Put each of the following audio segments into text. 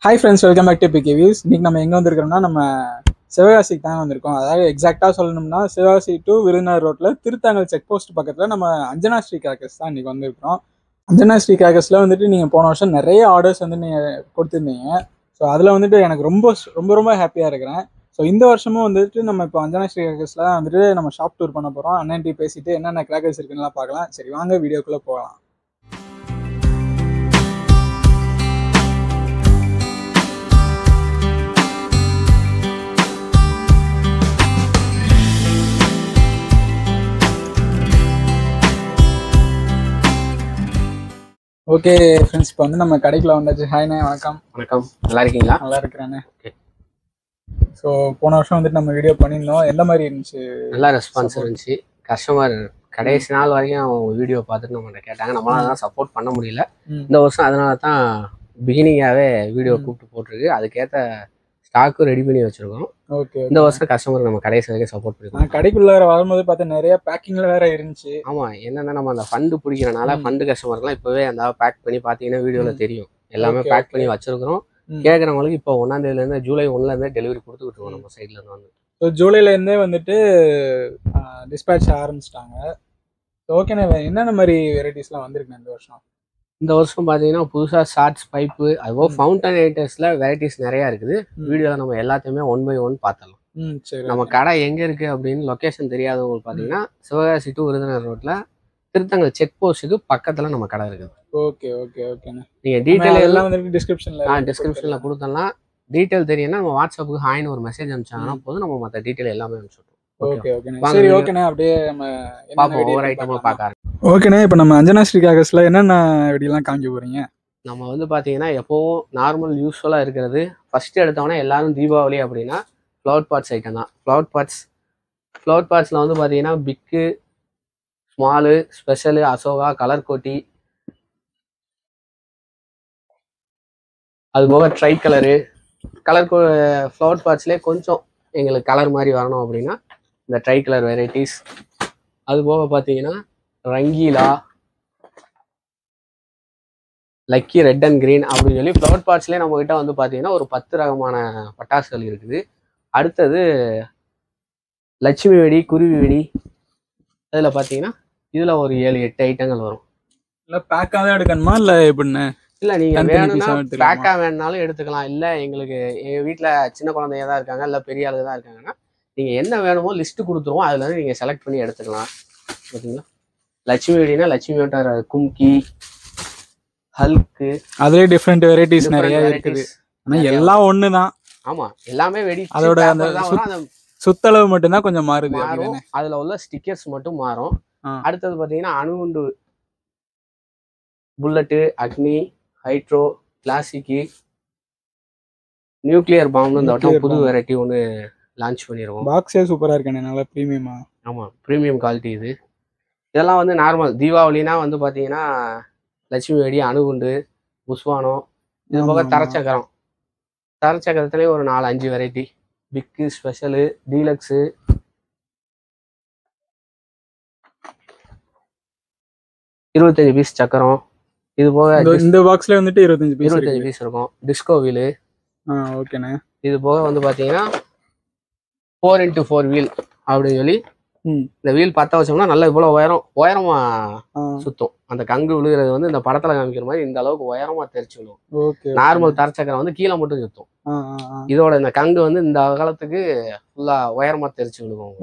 Hi friends, welcome back to PK views. இன்னைக்கு நம்ம எங்கே வந்திருக்கிறோம்னா நம்ம சிவகாசிக்கு தான் வந்திருக்கோம். அதாவது எக்ஸாக்டாக சொல்லணும்னா சிவகாசி டு விருதுநகர் ரோட்டில் திருத்தாங்கல் செக் போஸ்ட் பக்கத்தில் நம்ம அஞ்சனா ஸ்ரீ கிராக்கர்ஸ் தான் இன்றைக்கி வந்திருக்கிறோம். அஞ்சனா ஸ்ரீ கிராக்கர்ஸில் வந்துட்டு நீங்கள் போன வருஷம் நிறைய ஆர்டர்ஸ் வந்து நீங்கள் கொடுத்துருந்தீங்க. ஸோ அதில் வந்துட்டு எனக்கு ரொம்ப ரொம்ப ரொம்ப ஹாப்பியாக இருக்கிறேன். ஸோ இந்த வருஷமும் வந்துட்டு நம்ம இப்போ அஞ்சனா ஸ்ரீ கிராக்கர்ஸில் வந்துட்டு நம்ம ஷாப் டூர் பண்ண போகிறோம். அண்ணன்ட்டி பேசிட்டு என்னென்ன கிராக்கர்ஸ் இருக்குன்னு பார்க்கலாம். சரி வாங்க வீடியோக்குள்ளே போகலாம். ஓகே ஃப்ரெண்ட்ஸ், இப்போ வந்து நம்ம கடைக்குள்ள வந்தாச்சு. ஹாய்ண்ணே, வணக்கம். வணக்கம், நல்லா இருக்கீங்களா? நல்லா இருக்கிறேண்ணே. ஸோ போன வருஷம் வந்துட்டு நம்ம வீடியோ பண்ணியிருந்தோம். எந்த மாதிரி இருந்துச்சு? நல்லா ரெஸ்பான்ஸ் இருந்துச்சு. கஸ்டமர் கடைசி நாள் வரைக்கும் வீடியோ பார்த்துட்டு நம்மகிட்ட கேட்டாங்க. நம்மளால தான் சப்போர்ட் பண்ண முடியல இந்த வருஷம். அதனால தான் பிகினிங்காகவே வீடியோ கூப்பிட்டு போட்டிருக்கு. அதுக்கேற்ற ஸ்டாக்கும் ரெடி பண்ணி வச்சிருக்கோம். ஓகே, இந்த வருஷம் கஸ்டமர் நம்ம கடைசி வரைக்கும் சப்போர்ட் பண்ணிருக்கோம். கடைக்குள்ள வரும்போது பார்த்தா நிறைய பேக்கிங்ல வேற இருந்துச்சு. ஆமா, என்னன்னா நம்ம அந்த ஃபண்டு பிடிக்கிறனால ஃபண்டு கஸ்டமர்லாம் இப்பவே அந்த பேக் பண்ணி பார்த்தீங்கன்னா வீடியோல தெரியும். எல்லாமே பேக் பண்ணி வச்சிருக்கிறோம். கேட்குறவங்களுக்கு இப்போ 1ஆம் தேதியிலேருந்து ஜூலை 1லேருந்தே டெலிவரி கொடுத்துக்கிட்டு இருக்கோம் நம்ம சைட்ல இருந்து வந்து. ஸோ ஜூலைலேருந்தே வந்துட்டு டிஸ்பேட்ச் ஆரம்பிச்சிட்டாங்க. ஓகேண்ணே, என்னென்ன மாதிரி வெரைட்டிஸ்லாம் வந்திருக்குண்ணே இந்த வருஷம்? இந்த வருஷம் பார்த்தீங்கன்னா புதுசாக ஷார்ட்ஸ் பைப்பு, அதுபோக ஃபவுண்டன் ஐட்டர்ஸில் வெரைட்டிஸ் நிறையா இருக்குது. வீடியோவில் நம்ம எல்லாத்தையுமே 1 by 1 பார்த்துடலாம். சரி. நம்ம கடை எங்கே இருக்குது அப்படின்னு லொக்கேஷன் தெரியாதவங்களுக்கு பார்த்தீங்கன்னா சிவகாசி டு விருதுநகர் ரோட்டில் திருத்தங்கல் செக் போஸ்ட்டுக்கு பக்கத்தில் நம்ம கடை இருக்குது. ஓகே ஓகே ஓகேண்ணே. நீங்கள் டீட்டெயில் எல்லாம் வந்துட்டு டிஸ்கிரிப்ஷனில் கொடுத்தலாம். டீட்டெயில் தெரியும்னா நம்ம வாட்ஸ்அப்புக்கு ஹாய்னு ஒரு மெசேஜ் அனுப்பிச்சாங்கன்னா போதும், நம்ம மற்ற டீட்டெயில் எல்லாமே அனுப்பிச்சுட்டோம். ஓகே ஓகேண்ணே. சரி ஓகேண்ணே, அப்படியே நம்ம பார்ப்போம் ஒவ்வொரு ஐட்டமாக பார்க்க. ஓகேண்ணே, இப்போ நம்ம அஞ்சனா ஸ்ரீ கிராக்கர்ஸ்ல என்னென்ன வெடியெல்லாம் காமிக்க போறீங்க? நம்ம வந்து பார்த்தீங்கன்னா எப்போவும் நார்மல் யூஸ்ஃபுல்லாக இருக்கிறது. ஃபஸ்ட்டு எடுத்தோன்னா எல்லாரும் தீபாவளி அப்படின்னா ஃப்ளவர் பார்ட்ஸ் ஐட்டம் தான். ஃப்ளவர் பார்ட்ஸில் வந்து பார்த்தீங்கன்னா பிக்கு, ஸ்மாலு, ஸ்பெஷலு, அசோகா, கலர் கோட்டி, அது போக ட்ரை கலரு. ஃப்ளவர் பார்ட்ஸ்லேயே கொஞ்சம் எங்களுக்கு கலர் மாதிரி வரணும் அப்படின்னா இந்த ட்ரை கலர் வெரைட்டிஸ். அது போக பார்த்தீங்கன்னா Rangeela, lucky red and green அப்படின்னு சொல்லி ஃப்ளவர் பார்ட்ஸ்லேயே நம்மகிட்ட வந்து பார்த்தீங்கன்னா ஒரு 10 ரகமான பட்டாசுகள் இருக்குது. அடுத்தது லட்சுமி வெடி, குருவி வெடி. அதில் பார்த்தீங்கன்னா இதில் ஒரு 7-8 ஐட்டங்கள் வரும். இல்லை பேக்காக தான் எடுக்கணுமா இல்லை எப்படின்னு? இல்லை, நீங்கள் வேணும்னா பேக்காக வேணுனாலும் எடுத்துக்கலாம். இல்லை எங்களுக்கு எங்கள் வீட்டில் சின்ன குழந்தைங்க தான் இருக்காங்க, இல்லை பெரிய ஆளுங்க தான் இருக்காங்கன்னா நீங்கள் என்ன வேணுமோ லிஸ்ட்டு கொடுத்துருவோம். அதில் வந்து நீங்கள் செலக்ட் பண்ணி எடுத்துக்கலாம். பார்த்தீங்களா, லட்சுமி வெடினா லட்சுமி வெட்டார கும்கி, ஹல்க்கு, அதே டிஃப்ரெண்ட் வெரைட்டிஸ் நிறைய இருக்குது. ஆனால் எல்லாம் ஒன்று தான். ஆமாம், எல்லாமே வெடி. அதோட அந்த சுத்தளவு மட்டும்தான் கொஞ்சம் மாறுது. அதில் உள்ள ஸ்டிக்கர்ஸ் மட்டும் மாறும். அடுத்தது பார்த்தீங்கன்னா அணுகுண்டு, புல்லட்டு, அக்னி, ஹைட்ரோ, கிளாசிக்கு, நியூக்ளியர் பாம்பு இந்த வட்டம் புது வெரைட்டி ஒன்று லான்ச் பண்ணிடுவோம். பாக்ஸே சூப்பராக இருக்கேன், நல்லா ப்ரீமியமா. ஆமாம், ப்ரீமியம் குவாலிட்டி இது. இதெல்லாம் வந்து நார்மல் தீபாவளினா வந்து பார்த்தீங்கன்னா லட்சுமி வெடி, அணுகுண்டு, புஷ்வானம், இது போக தரச்சக்கரத்துலேயே ஒரு 4-5 வெரைட்டி. பிக்கு, ஸ்பெஷலு, டீலக்ஸு, $25 பீஸ் சக்கரம். இது போக இந்த பாக்ஸ்ல வந்துட்டு 25 பீஸ் இருக்கும். Disco wheel. ஓகேண்ணே. இது போக வந்து பார்த்தீங்கன்னா 4x4 வீல் அப்படின்னு சொல்லி இந்த வீல் பற்ற வச்சோம்னா நல்லா இவ்வளோ உயரமா சுத்தும். அந்த கங்கு விழுகிறது வந்து இந்த படத்துல காமிக்கிற மாதிரி இந்த அளவுக்கு உயரமா தெரிச்சு விழும். நார்மல் தரச்சக்கரம் வந்து கீழே மட்டும் சுத்தும். இதோட இந்த கங்கு வந்து இந்த காலத்துக்கு ஃபுல்லா உயரமா தெரிச்சு விழுகும்.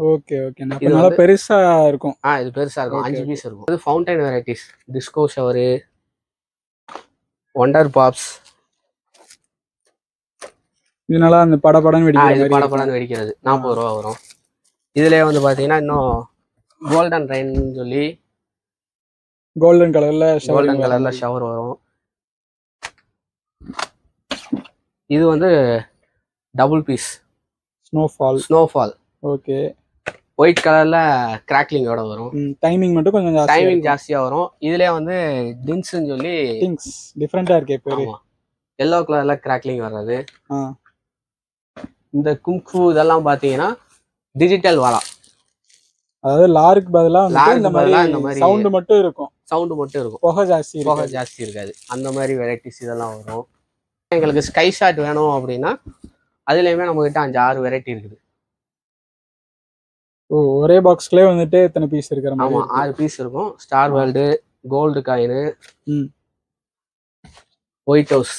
இது நல்லா பெருசா இருக்கும். இது பெருசா இருக்கும். 5 பீஸ் இருக்கும். இது fountain varieties, disco shower, wonder pops. இதனால அந்த படப்படன்னு வெடிக்கிறது 40 ரூபா வரும். இதுலயே வந்து பாத்தீங்கன்னா இன்னும் கோல்டன் ரெயின் சொல்லி கோல்டன் கலர்ல ஷவர் வரும். இது வந்து double piece snowfall. Okay. White கலர்ல கிராக்லிங்கோட வரும். டைமிங் மட்டும் கொஞ்சம் ஜாஸ்தியா வரும். இதுலயே வந்து டின்ஸ்ன்னு சொல்லி டிஃபரெண்டா இருக்கு பேரு. எல்லோ கலர்ல கிராக்லிங் வர்றது. இந்த கும்ஃபு இதெல்லாம் பாத்தீங்கன்னா டிஜிட்டல் வாலா. அதாவது லாருக்கு பதிலா இந்த மாதிரி சவுண்ட் மட்டும் இருக்கும். புகை ஜாஸ்தி இருக்காது. அந்த மாதிரி வெரைட்டிஸ் இதெல்லாம் வரும். எங்களுக்கு ஸ்கை ஷாட் வேணும் அப்படின்னா அதுலேயுமே நம்மகிட்ட 5-6 வெரைட்டி இருக்குது. ஓ, ஒரே பாக்ஸ்க்குள்ளே வந்துட்டு எத்தனை பீஸ் இருக்கிற மாதிரி? ஆமாம், 6 பீஸ் இருக்கும். Star world, gold coin, white house,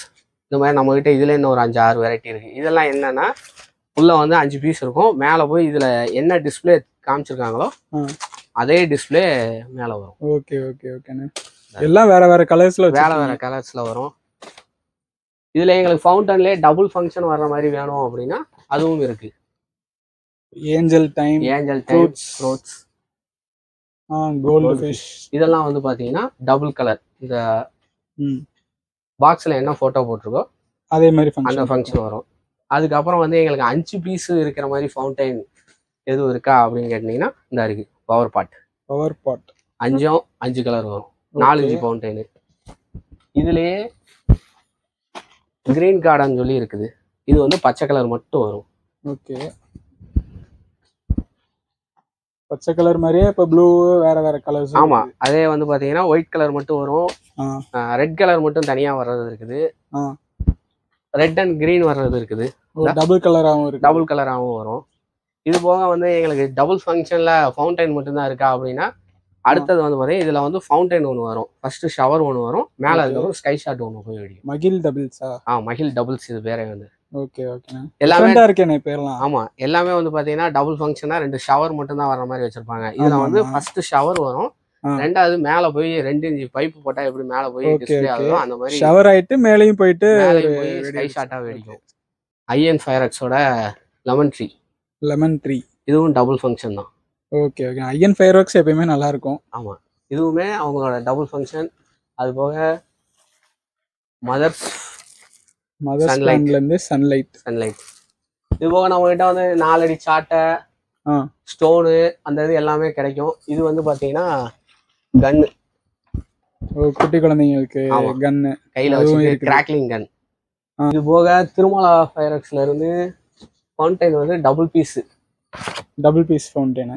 இந்த மாதிரி நம்மகிட்ட இதுல இன்னும் ஒரு 5-6 வெரைட்டி இருக்கு. இதெல்லாம் என்னன்னா உள்ள வந்து 5 பீஸ் இருக்கும். மேலே போய் இதுல என்ன டிஸ்பிளே காமிச்சிருக்காங்களோ அதே டிஸ்பிளே மேலே வரும். ஓகே ஓகே ஓகேண்ணே. எல்லாம் வேற வேற கலர்ஸ்ல வேற கலர்ஸ்ல வரும். இதுல எங்களுக்கு ஃபவுண்டன்லேயே டபுள் ஃபங்க்ஷன் வர்ற மாதிரி வேணும் அப்படின்னா அதுவும் இருக்கு. Angel time, fruits, gold fish, இதெல்லாம் வந்து பாத்தீங்கன்னா டபுள் கலர். இந்த பாக்ஸ்ல என்ன போட்டோ போட்டிருக்கோ அதே மாதிரி அந்த ஃபங்க்ஷன் வரும். அதுக்கப்புறம் வந்து எங்களுக்கு 5 பீஸ் இருக்கிற மாதிரி ஃபவுண்டைன் எதுவும் இருக்கா அப்படின்னு கேட்டீங்கன்னா இந்த இருக்கு. பவர் பாட் 5 கலர் வரும். 4 ஃபவுண்டைன். இதுலயே கிரீன் கார்டன் சொல்லி இருக்குது. இது வந்து பச்சை கலர் மட்டும் வரும். ஓகே, பச்சை கலர் மாதிரியே இப்போ ப்ளூ வேற வேற கலர்ஸ். ஆமா, அதே வந்து பாத்தீங்கன்னா ஒயிட் கலர் மட்டும் வரும். ரெட் கலர் மட்டும் தனியா வர்றது இருக்குது. ரெட் அண்ட் கிரீன் வர்றது இருக்குது. டபுள் கலராகவும் வரும். இது போக வந்து எங்களுக்கு டபுள் ஃபங்க்ஷன்ல ஃபவுண்டைன் மட்டும்தான் இருக்கா அப்படின்னா அடுத்தது வந்து பாத்தீங்கன்னா இதுல வந்து ஃபவுண்டைன் ஒன்று வரும். ஃபர்ஸ்ட் ஷவர் ஒன்று வரும். மேல அதுக்கப்புறம் ஸ்கை ஷாட் ஒன்று போய் வெடிக்கும். மகில் டபுள்ஸா? மகில் டபுள்ஸ் இது பேரே வந்து. ஓகே ஓகே, எல்லாமே இருக்கேனே பேர்லாம். ஆமா, எல்லாமே வந்து பாத்தீங்கன்னா டபுள் ஃபங்க்ஷனா 2 ஷவர் மட்டும் தான் வர்ற மாதிரி வச்சிருப்பாங்க. இதுல வந்து ஃபர்ஸ்ட் ஷவர் வரும். ரெண்டாவது மேல போய் 2 இன்ச் பைப் போட்டா எப்படி மேல போய் டிஸ்ப்ளே ஆகுதோ அந்த மாதிரி ஷவர் ஆயிட்டு மேலேயும் போயிட்டு ஸ்கை ஷாட்டா வெடிக்கும். ஐஎன் ஃபயரக்ஸோட லெமன் ட்ரீ இதுவும் டபுள் ஃபங்க்ஷன் தான். ஓகே ஓகே, ஐஎன் ஃபயர்வொர்க்ஸ் எப்பயுமே நல்லா இருக்கும். ஆமா, இதுவுமே அவங்களோட டபுள் ஃபங்க்ஷன். அது போக மதர்ஸ் சன்லைட் இது போக நம்ம கிட்ட வந்து 4 அடி சாட்டை, ஸ்டோனு, அந்த இது எல்லாமே கிடைக்கும். இது வந்து பாத்தீங்கன்னா கன்னு, குட்டி குழந்தைங்களுக்கு கன்னு கையில வச்சு கிராக்லிங் கன். இது போக திருமலா ஃபயர்வொர்க்ஸ்ல இருந்து ஃபவுண்டைன் வந்து double piece fountain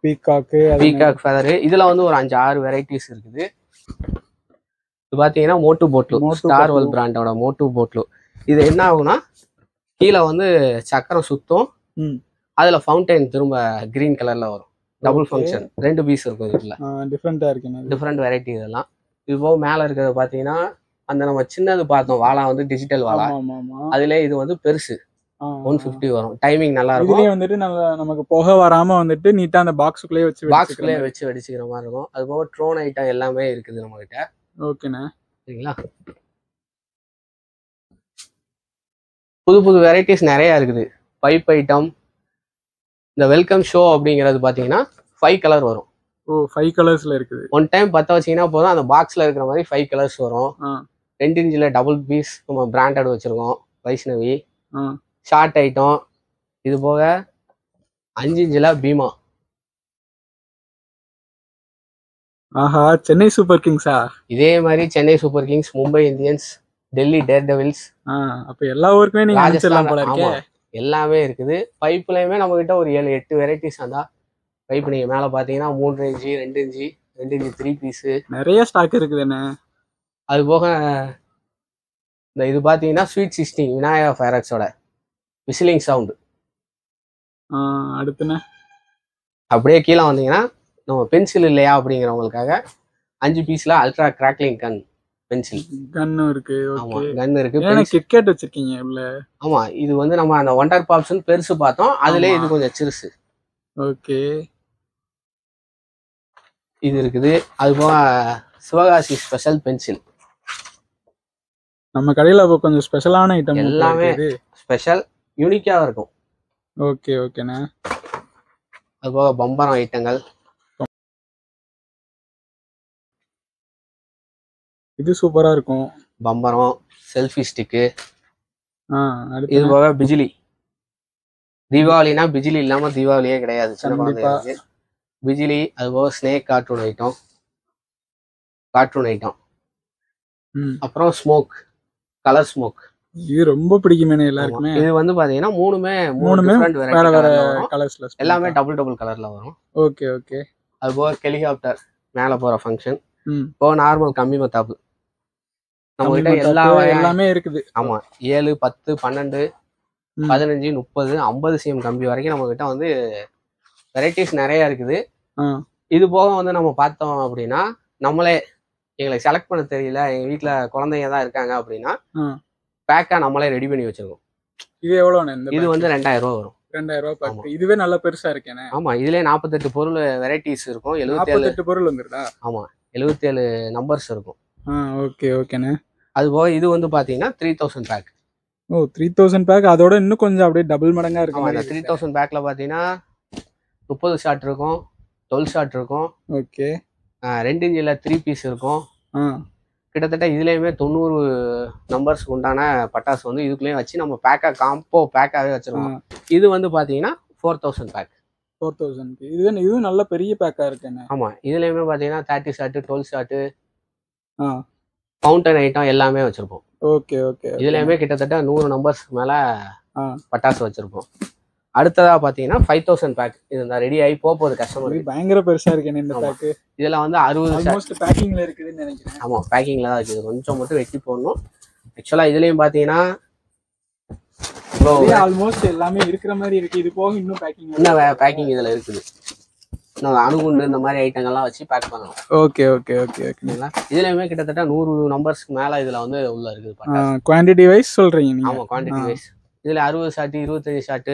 peacock feather. இதுல வந்து ஒரு 5-6 வெரைட்டிஸ் இருக்குது. இது பாத்தீங்கன்னா மோட்டு போட்லு, ஸ்டார் வேர்ல்ட் பிராண்டோட மோட்டு போட்லு. இது என்ன ஆகும்னா கீழே வந்து சக்கரம் சுத்தம், அதுல ஃபவுண்டைன் திரும்ப கிரீன் கலர்ல வரும். டபுள் ஃபங்க்ஷன் 2 பீஸ் இருக்கும். இதுல டிஃப்ரெண்ட் வெரைட்டி இதெல்லாம். இது போக மேல இருக்கிறது பாத்தீங்கன்னா அந்த நம்ம சின்னது பார்த்தோம் வாழா வந்து டிஜிட்டல் வாழா, அதுல இது வந்து பெருசு 150 வரும். டைமிங் நல்லா இருக்கும். இதுலயே வந்துட்டு நமக்கு புகை வராம வந்துட்டு நீட்டா அந்த பாக்ஸ்க்குள்ளே வச்சு வெடிச்சுக்கிற மாதிரி இருக்கும். அது போக ட்ரோன் ஐட்டம் எல்லாமே இருக்குது நம்ம கிட்ட. ஓகேண்ணா, சரிங்களா. புது வெரைட்டிஸ் நிறைய இருக்குது. பைப் ஐட்டம், இந்த வெல்கம் ஷோ அப்படிங்கிறது பாத்தீங்கன்னா 5 கலர் வரும். 5 கலர்ஸ்ல இருக்குது. ஒன் டைம் பத்த வச்சீங்கன்னா போதும் அந்த பாக்ஸ்ல இருக்கிற மாதிரி 5 கலர்ஸ் வரும். 2 இன்ச்ல டபுள் பீஸ் நம்ம பிராண்டட் வச்சிருக்கோம். Vaishnavi short item. இது போக 5 இன்ச்ல பீமா. ஆஹா, சென்னை சூப்பர் கிங்ஸா? இதே மாதிரி Chennai Super Kings, Mumbai Indians, Delhi Daredevils, அப்ப எல்லா ஊருக்குமே நீங்க அனுப்பிச்சிடலாம் போல இருக்கே. எல்லாமே இருக்குது. பைப்லயுமே நம்ம கிட்ட ஒரு 7-8 வெரைட்டிஸ் அந்த பைப். நீங்க மேல பாத்தீங்கன்னா 3 இன்ச்சு, 2 இன்ச்சு, 2 இன்ச்சு 3 பீஸ் நிறைய ஸ்டாக் இருக்குது என்ன. அது போக இந்த இது பாத்தீங்கன்னா ஸ்வீட் 16 விநாயகா ஃபயரக்ஸோட விசிலிங் சவுண்ட். அடுத்துண்ணே அப்படியே கீழே வந்தீங்கன்னா நம்ம பென்சில் இல்லையா அப்படிங்கிறவங்களுக்காக 5 பீஸ்ல அல்ட்ரா கிராக்லிங் கன் பென்சில் கன்னும் இருக்கு. ஆமா, கன் இருக்கு. கிட்கேட் வச்சிருக்கீங்க உள்ள? ஆமா, இது வந்து நம்ம அந்த ஒண்டர் பாப்ஸ்னு பெருசு பார்த்தோம், அதுல இது கொஞ்சம் சிறுசு. ஓகே, இது இருக்குது. அது போக சிவகாசி ஸ்பெஷல் பென்சில். நம்ம கடையில கொஞ்சம் ஸ்பெஷலான ஐட்டம் எல்லாமே ஸ்பெஷல் யூனிக்கா இருக்கும். ஓகே ஓகேண்ணா. அது போக பம்பரம் ஐட்டங்கள். இது சூப்பரா இருக்கும். பம்பரம், செல்ஃபி ஸ்டிக்கு. இது போக பிஜிலி. தீபாவளினா பிஜிலி இல்லாம தீபாவளியே கிடையாது. பிஜிலி. அது போக ஸ்னேக் கார்ட்டூன் ஐட்டம். அப்புறம் ஸ்மோக், கலர் ஸ்மோக். இது ரொம்ப பிடிக்குமே எல்லாருக்குமே. இது வந்து பாத்தீங்கன்னா மூணுமே வேற வேற கலர்ஸ்ல, எல்லாமே டபுள் கலர்ல வரும். Okay okay. அது போக ஹெலிகாப்டர் மேல போற ஃபங்க்ஷன். இப்போ நார்மல் கம்பி மத்தாப்பு நம்ம கிட்ட எல்லா எல்லாமே இருக்குது. ஆமா 7, 10, 12, 15, 30, 50 cm கம்பி வரைக்கும் நம்ம கிட்ட வந்து வெரைட்டிஸ் நிறைய இருக்குது. இது போக வந்து நம்ம பார்த்தோம் அப்படின்னா, நம்மளே எங்களுக்கு செலக்ட் பண்ண தெரியல, எங்க வீட்டுல குழந்தைங்க தான் இருக்காங்க அப்படின்னா பேக்கா நம்மளே ரெடி பண்ணி வச்சிருக்கோம். இது எவ்வளவு? இது வந்து 2000 ரூபா வரும். 2000 ரூபாய். இதுவே நல்ல பெருசா இருக்கேனே. ஆமா, இதுலயே 48 பொருள் வெரைட்டிஸ் இருக்கும். 48 பொருள் வந்துருதா? ஆமா, 77 நம்பர்ஸ் இருக்கும். ஓகே ஓகேண்ணே. அது போக இது வந்து பாத்தீங்கன்னா 3000 பேக். 3000 பேக். அதோட இன்னும் கொஞ்சம் அப்படியே டபுள் மடங்கா இருக்கும். அந்த 3000 பேக்ல பாத்தீங்கன்னா 30 ஷாட் இருக்கும், 12 ஷாட் இருக்கும். ஓகே. 2 இன்ச்சில் 3 பீஸ் இருக்கும். கிட்டத்தட்ட இதுலயுமே 90 நம்பர்ஸ்க்கு உண்டான பட்டாசு வந்து இதுக்குள்ளேயும் வச்சு நம்ம காம்போ பேக்காவே வச்சிருக்கோம். இது வந்து பாத்தீங்கன்னா 4000 பேக். 4000. இதுவும் நல்ல பெரிய பேக்கா இருக்குண்ணே. ஆமா, இதுலயுமே பாத்தீங்கன்னா 30 ஷாட்டு, 12 ஷாட்டு, ஃபவுண்டன் ஐட்டம் எல்லாமே வச்சிருப்போம். Okay okay. இதுலயுமே கிட்டத்தட்ட 100 நம்பர்ஸ்க்கு மேல பட்டாசு வச்சிருப்போம். அடுத்ததா பாத்தீங்கன்னா 5000 பேக். இது இந்த ரெடி ஆகி போகுது கஸ்டமர். பயங்கர பெருசா இருக்கேன் இந்த பேக். இதுல வந்து 60 பேக்கிங்ல இருக்குதுன்னு நினைக்கிறேன். ஆமா, பேக்கிங்ல தான் இருக்குது. கொஞ்சம் மட்டும் வெட்டி போடணும். ஆக்சுவலா இதுலயும் பாத்தீங்கன்னா ஆல்மோஸ்ட் எல்லாமே இருக்கிற மாதிரி இருக்கு. இது போக இன்னும் பேக்கிங் இதுல இருக்குது. அணுகுண்டு இந்த மாதிரி ஐட்டங்கள்லாம் வச்சு பேக் பண்ணணும். ஓகே ஓகே ஓகே ஓகேங்களா. இதுலயுமே கிட்டத்தட்ட 100 நம்பர்ஸ்க்கு மேல இதுல வந்து உள்ள இருக்குது. குவான்டிட்டி வைஸ் சொல்றீங்க நீங்க? ஆமா, குவான்டிட்டி வைஸ். இதுல 60 ஷாட், 25 ஷாட்,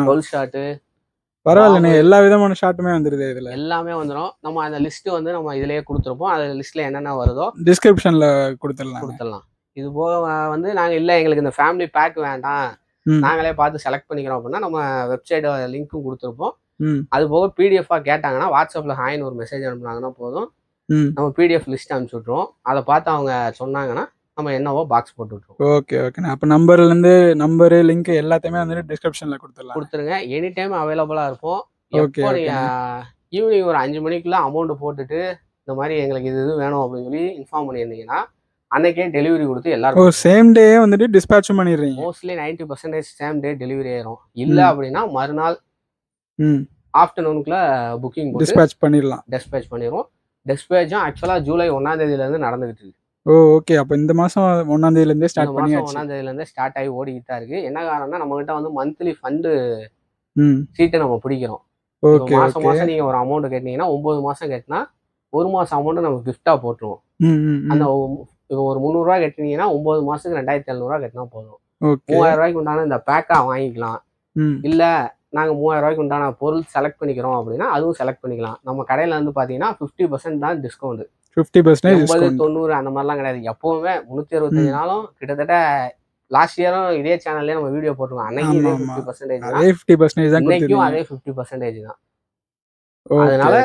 12 ஷாட். பரவாயில்ல, எல்லா விதமான ஷாட்டுமே வந்துருது. இதுல எல்லாமே வந்துடும். நம்ம அந்த லிஸ்ட் வந்து நம்ம இதுலயே கொடுத்துருப்போம். அந்த லிஸ்ட்ல என்னென்ன வருதோ டிஸ்கிரிப்ஷன்ல கொடுத்துடலாம். இது போக வந்து நாங்க இல்ல எங்களுக்கு இந்த ஃபேமிலி பேக் வேண்டாம், நாங்களே பார்த்து செலக்ட் பண்ணிக்கிறோம் அப்படின்னா நம்ம வெப்சைட் லிங்க்கும் கொடுத்துருப்போம். அது போக பிடிஎஃபா கேட்டாங்கன்னா வாட்ஸ்அப்ல ஹாய்னு ஒரு மெசேஜ் அனுப்புனாங்கன்னா போதும், நம்ம பிடிஎஃப் லிஸ்ட் அனுப்பிச்சு விட்ருவோம். அதை பார்த்து அவங்க சொன்னாங்கன்னா நம்ம என்னவோ பாக்ஸ் போட்டு விட்ருவோம். Okay okay. அப்போ நம்பரு லிங்க் எல்லாத்தையுமே வந்து டிஸ்கிரிப்ஷன்ல கொடுத்துருங்க. எனி டைம் அவைலபிளா இருப்போம். எப்போ நீங்க ஈவினிங் ஒரு 5 மணிக்குள்ள அமௌண்ட் போட்டுட்டு இந்த மாதிரி எங்களுக்கு இது வேணும் அப்படின்னு சொல்லி இன்ஃபார்ம் பண்ணியிருந்தீங்கன்னா அன்னைக்கே டெலிவரி கொடுத்து எல்லாரும் சேம் டே வந்துட்டு டிஸ்பேட்ச் பண்ணிடுறீங்க. மோஸ்ட்லி 90% சேம் டே டெலிவரி ஆயிரும். இல்ல அப்படின்னா மறுநாள் ஆஃப்டர்நூனுக்குள்ள புக்கிங் டிஸ்பேட்ச் பண்ணிடுவோம். டிஸ்பேட்சும் ஆக்சுவலா ஜூலை 1ஆம் தேதியில இருந்து நடந்துகிட்டு இருக்கு. ஓகே. அப்ப இந்த மாசம் 1ஆம் தேதியில இருந்தே ஸ்டார்ட் பண்ணியாச்சு. 1ஆம் தேதியில இருந்தே ஸ்டார்ட் ஆகி ஓடிக்கிட்டு தான் இருக்கு. என்ன காரணம்னா நம்ம கிட்ட வந்து மந்த்லி ஃபண்ட் சீட்டை நம்ம பிடிக்கிறோம். மாசம் மாசம் நீங்க ஒரு அமௌண்ட் கேட்டீங்கன்னா 9 மாசம் கேட்டினா 1 மாசம் அமௌண்ட் நம்ம கிஃப்டா போட்டுருவோம். அந்த ஒரு 300 ரூபாய் கட்டினீங்கன்னா 9 மாசத்துக்கு 2700 ரூபாய் கட்டினா போதும். 3000 ரூபாய்க்கு உண்டான இந்த பேக்கா வாங்கிக்கலாம். இல்ல நாங்க 3000 ரூபாய்க்கு உண்டான பொருள் செலக்ட் பண்ணிக்கிறோம் அப்படின்னா அதுவும் செலக்ட் பண்ணிக்கலாம். நம்ம கடையில வந்து பாத்தீங்கன்னா 50% தான் டிஸ்கவுண்ட். 50% 90 அந்த மாதிரிலாம் கிடையாது. எப்பவுமே 365 நாளும் கிட்டத்தட்ட லாஸ்ட் இயரும் இதே சேனல்ல நம்ம வீடியோ போட்டுருவோம். அன்னைக்கு இதே 50% தான், இன்னைக்கும் அதே 50% தான். அதனால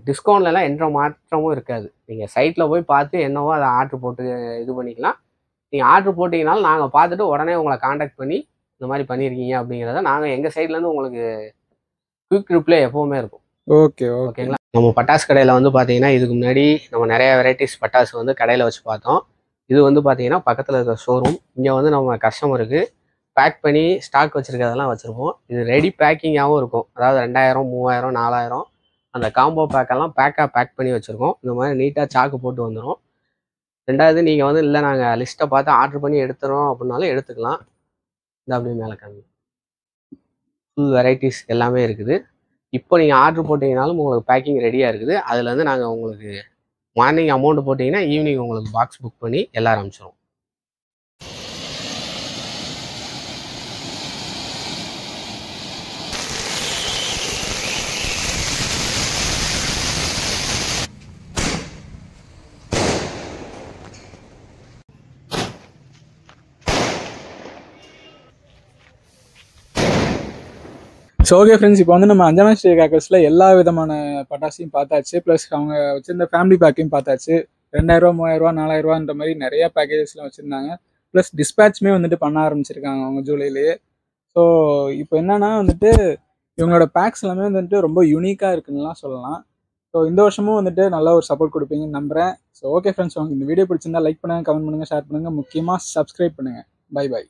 டிஸ்கவுண்ட்ல எல்லாம் எந்த மாற்றமும் இருக்காது. நீங்க சைட்ல போய் பார்த்து என்னவோ அதை ஆர்டர் போட்டு இது பண்ணிக்கலாம். நீங்க ஆர்டர் போட்டீங்கனாலும் நாங்க பார்த்துட்டு உடனே உங்களை கான்டாக்ட் பண்ணி இந்த மாதிரி பண்ணிருக்கீங்க அப்படிங்கிறத நாங்க எங்க சைட்ல இருந்து உங்களுக்கு குயிக் ரிப்ளை எப்பவுமே இருக்கும். ஓகேங்களா. நம்ம பட்டாசு கடையில வந்து பாத்தீங்கன்னா இதுக்கு முன்னாடி நம்ம நிறைய வெரைட்டிஸ் பட்டாசு வந்து கடையில வச்சு பார்த்தோம். இது வந்து பாத்தீங்கன்னா பக்கத்துல இருக்கிற ஷோரூம். இங்க வந்து நம்ம கஸ்டமருக்கு பேக் பண்ணி ஸ்டாக் வச்சிருக்கிறதெல்லாம் வச்சிருப்போம். இது ரெடி பேக்கிங்காகவும் இருக்கும். அதாவது 2000, 3000, 4000 அந்த காம்போ பேக்கெல்லாம் பேக் பண்ணி வச்சிருக்கோம். இந்த மாதிரி நீட்டா சாக்கு போட்டு வந்துடும். ரெண்டாவது நீங்க வந்து இல்லை நாங்க லிஸ்ட்டை பார்த்து ஆர்டர் பண்ணி எடுத்துறோம் அப்படின்னாலும் எடுத்துக்கலாம். இந்த அப்படியே மேலே காமி ஃபுல் வெரைட்டிஸ் எல்லாமே இருக்குது. இப்போ நீங்கள் ஆர்டர் போட்டிங்கனாலும் உங்களுக்கு பேக்கிங் ரெடியாக இருக்குது. அதுலேருந்து நாங்கள் உங்களுக்கு மார்னிங் அமௌண்ட் போட்டிங்கன்னா ஈவினிங் உங்களுக்கு பாக்ஸ் புக் பண்ணி எல்லாரும் அனுப்பிச்சிடுவோம். ஸோ ஓகே ஃப்ரெண்ட்ஸ், இப்போ வந்து நம்ம அஞ்சனா ஸ்ரீ கிராக்கர்ஸில் எல்லா விதமான பட்டாசையும் பார்த்தாச்சு. ப்ளஸ் அவங்க வச்சிருந்த ஃபேமிலி பேக்கையும் பார்த்தாச்சு. 2000, 3000, 4000 மாதிரி நிறைய பேக்கேஜஸ்லாம் வச்சுருந்தாங்க. ப்ளஸ் டிஸ்பேட்ச்மே வந்துட்டு பண்ண ஆரம்பிச்சிருக்காங்க அவங்க ஜூலையிலேயே. ஸோ இப்போ என்னன்னா வந்துட்டு இவங்களோட பேக்ஸ் எல்லாமே வந்துட்டு ரொம்ப யூனிக்காக இருக்குன்னுலாம் சொல்லலாம். ஸோ இந்த வருஷமும் வந்துட்டு நல்ல ஒரு சப்போர்ட் கொடுப்பீங்கன்னு நம்புகிறேன். ஸோ ஓகே ஃப்ரெண்ட்ஸ், உங்களுக்கு இந்த வீடியோ பிடிச்சிருந்தா லைக் பண்ணுங்கள், கமெண்ட் பண்ணுங்கள், ஷேர் பண்ணுங்கள், முக்கியமாக சப்ஸ்கிரைப் பண்ணுங்கள். பை.